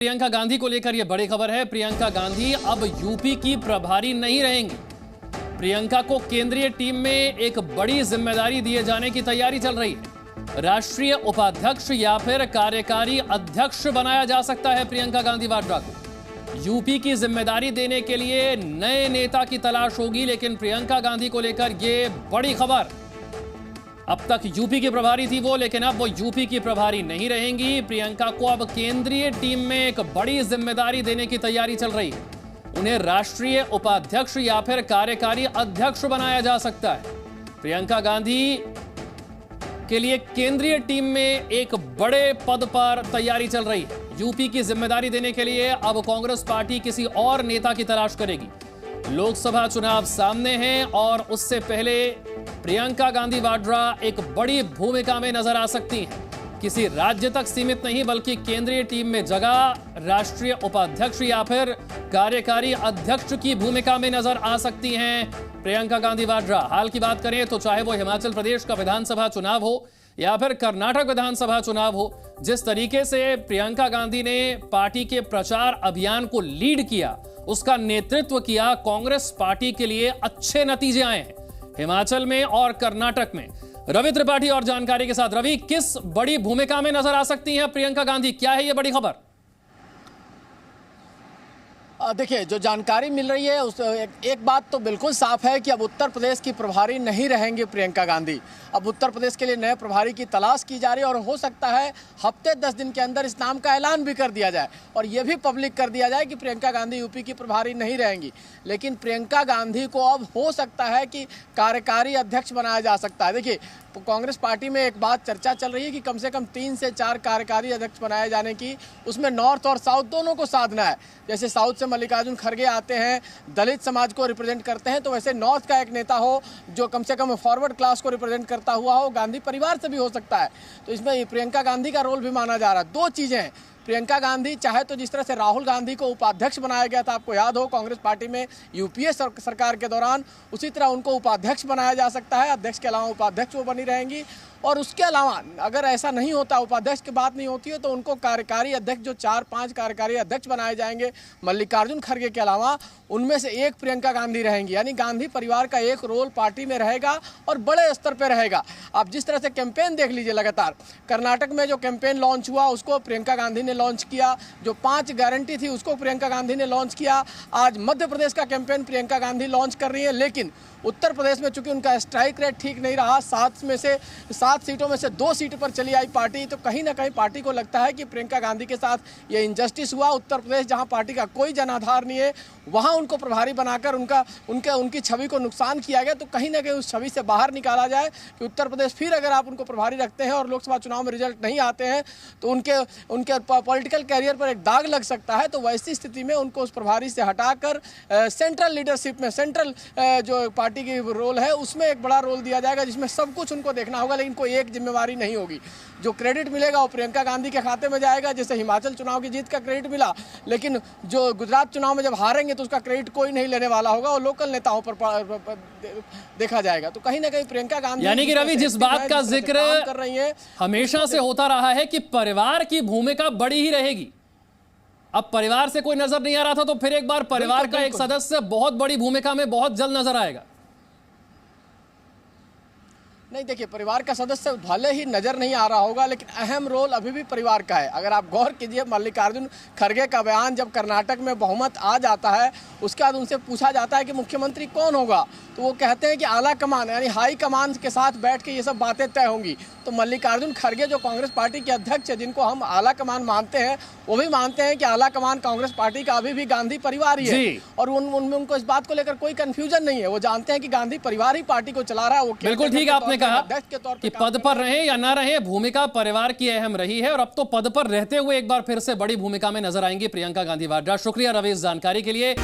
प्रियंका गांधी को लेकर यह बड़ी खबर है। प्रियंका गांधी अब यूपी की प्रभारी नहीं रहेंगी। प्रियंका को केंद्रीय टीम में एक बड़ी जिम्मेदारी दिए जाने की तैयारी चल रही है। राष्ट्रीय उपाध्यक्ष या फिर कार्यकारी अध्यक्ष बनाया जा सकता है प्रियंका गांधी वाड्रा को। यूपी की जिम्मेदारी देने के लिए नए नेता की तलाश होगी, लेकिन प्रियंका गांधी को लेकर यह बड़ी खबर। अब तक यूपी की प्रभारी थी वो, लेकिन अब वो यूपी की प्रभारी नहीं रहेंगी। प्रियंका को अब केंद्रीय टीम में एक बड़ी जिम्मेदारी देने की तैयारी चल रही है। उन्हें राष्ट्रीय उपाध्यक्ष या फिर कार्यकारी अध्यक्ष बनाया जा सकता है। प्रियंका गांधी के लिए केंद्रीय टीम में एक बड़े पद पर तैयारी चल रही है। यूपी की जिम्मेदारी देने के लिए अब कांग्रेस पार्टी किसी और नेता की तलाश करेगी। लोकसभा चुनाव सामने हैं और उससे पहले प्रियंका गांधी वाड्रा एक बड़ी भूमिका में नजर आ सकती हैं। किसी राज्य तक सीमित नहीं, बल्कि केंद्रीय टीम में जगह राष्ट्रीय उपाध्यक्ष या फिर कार्यकारी अध्यक्ष की भूमिका में नजर आ सकती हैं प्रियंका गांधी वाड्रा। हाल की बात करें तो चाहे वो हिमाचल प्रदेश का विधानसभा चुनाव हो या फिर कर्नाटक विधानसभा चुनाव हो, जिस तरीके से प्रियंका गांधी ने पार्टी के प्रचार अभियान को लीड किया, उसका नेतृत्व किया, कांग्रेस पार्टी के लिए अच्छे नतीजे आए हैं हिमाचल में और कर्नाटक में। रवि त्रिपाठी और जानकारी के साथ। रवि, किस बड़ी भूमिका में नजर आ सकती हैं प्रियंका गांधी? क्या है ये बड़ी खबर? देखिए, जो जानकारी मिल रही है उस एक बात तो बिल्कुल साफ है कि अब उत्तर प्रदेश की प्रभारी नहीं रहेंगे प्रियंका गांधी। अब उत्तर प्रदेश के लिए नए प्रभारी की तलाश की जा रही है और हो सकता है हफ्ते 10 दिन के अंदर इस नाम का ऐलान भी कर दिया जाए और ये भी पब्लिक कर दिया जाए कि प्रियंका गांधी यूपी की प्रभारी नहीं रहेंगी। लेकिन प्रियंका गांधी को अब हो सकता है कि कार्यकारी अध्यक्ष बनाया जा सकता है। देखिए, कांग्रेस पार्टी में एक बात चर्चा चल रही है कि कम से कम 3 से 4 कार्यकारी अध्यक्ष बनाए जाने की, उसमें नॉर्थ और साउथ दोनों को साधना है। जैसे साउथ से मल्लिकार्जुन खड़गे आते हैं, दलित समाज को रिप्रेजेंट करते हैं, तो वैसे नॉर्थ का एक नेता हो जो कम से कम फॉरवर्ड क्लास को रिप्रेजेंट करता हुआ हो, गांधी परिवार से भी हो सकता है। तो इसमें प्रियंका गांधी का रोल भी माना जा रहा है। 2 चीज़ें हैं। प्रियंका गांधी चाहे तो जिस तरह से राहुल गांधी को उपाध्यक्ष बनाया गया था, आपको याद हो कांग्रेस पार्टी में यूपीए सरकार के दौरान, उसी तरह उनको उपाध्यक्ष बनाया जा सकता है। अध्यक्ष के अलावा उपाध्यक्ष वो बनी रहेंगी। और उसके अलावा अगर ऐसा नहीं होता, उपाध्यक्ष की बात नहीं होती है, तो उनको कार्यकारी अध्यक्ष, जो 4-5 कार्यकारी अध्यक्ष बनाए जाएंगे मल्लिकार्जुन खड़गे के अलावा, उनमें से एक प्रियंका गांधी रहेंगी। यानी गांधी परिवार का एक रोल पार्टी में रहेगा और बड़े स्तर पर रहेगा। आप जिस तरह से कैंपेन देख लीजिए, लगातार कर्नाटक में जो कैंपेन लॉन्च हुआ उसको प्रियंका गांधी ने लॉन्च किया। जो 5 गारंटी थी उसको प्रियंका गांधी ने लॉन्च किया। आज मध्य प्रदेश का कैंपेन प्रियंका गांधी लॉन्च कर रही है। लेकिन उत्तर प्रदेश में चूंकि उनका स्ट्राइक रेट ठीक नहीं रहा, 7 सीटों में से 2 सीट पर चली आई पार्टी, तो कहीं ना कहीं पार्टी को लगता है कि प्रियंका गांधी के साथ ये इनजस्टिस हुआ। उत्तर प्रदेश जहां पार्टी का कोई जनाधार नहीं है, वहां उनको प्रभारी बनाकर उनकी छवि को नुकसान किया गया। तो कहीं ना कहीं उस छवि से बाहर निकाला जाए कि उत्तर प्रदेश फिर अगर आप उनको प्रभारी रखते हैं और लोकसभा चुनाव में रिजल्ट नहीं आते हैं तो उनके पॉलिटिकल कैरियर पर एक दाग लग सकता है। तो वैसी स्थिति में उनको उस प्रभारी से हटाकर सेंट्रल लीडरशिप में, सेंट्रल जो पार्टी की रोल है उसमें एक बड़ा रोल दिया जाएगा, जिसमें सब कुछ उनको देखना होगा, लेकिन कोई एक जिम्मेवारी नहीं होगी। जो क्रेडिट मिलेगा वो प्रियंका गांधी के खाते में जाएगा। जैसे हिमाचल चुनाव की जीत का क्रेडिट मिला, लेकिन जो गुजरात चुनाव में जब हारेंगे तो उसका क्रेडिट कोई नहीं लेने वाला होगा, और लोकल नेताओं पर देखा जाएगा। तो कहीं ना कहीं प्रियंका गांधी, यानी कि रवि, जिस बात का जिक्र कर रही है हमेशा से होता रहा है कि परिवार की भूमिका बड़ी ही रहेगी। अब परिवार से कोई नजर नहीं आ रहा था, तो फिर एक बार परिवार का एक सदस्य बहुत बड़ी भूमिका में बहुत जल्द नजर आएगा। नहीं, देखिए, परिवार का सदस्य भले ही नजर नहीं आ रहा होगा, लेकिन अहम रोल अभी भी परिवार का है। अगर आप गौर कीजिए, मल्लिकार्जुन खड़गे का बयान जब कर्नाटक में बहुमत आ जाता है, उसके बाद उनसे पूछा जाता है कि मुख्यमंत्री कौन होगा, तो वो कहते हैं कि आला कमान यानी हाई कमान के साथ बैठ के ये सब बातें तय होंगी। तो मल्लिकार्जुन खड़गे जो कांग्रेस पार्टी के अध्यक्ष है, जिनको हम आला कमान मानते हैं, वो भी मानते हैं कि आला कमान कांग्रेस पार्टी का अभी भी गांधी परिवार ही है। और उनमें उनको इस बात को लेकर कोई कंफ्यूजन नहीं है। वो जानते हैं कि गांधी परिवार ही पार्टी को चला रहा है। वो बिल्कुल ठीक आपने कहा कि पद पर रहे या ना रहे, भूमिका परिवार की अहम रही है और अब तो पद पर रहते हुए एक बार फिर से बड़ी भूमिका में नजर आएंगी प्रियंका गांधी वाड्रा। शुक्रिया रवि इस जानकारी के लिए।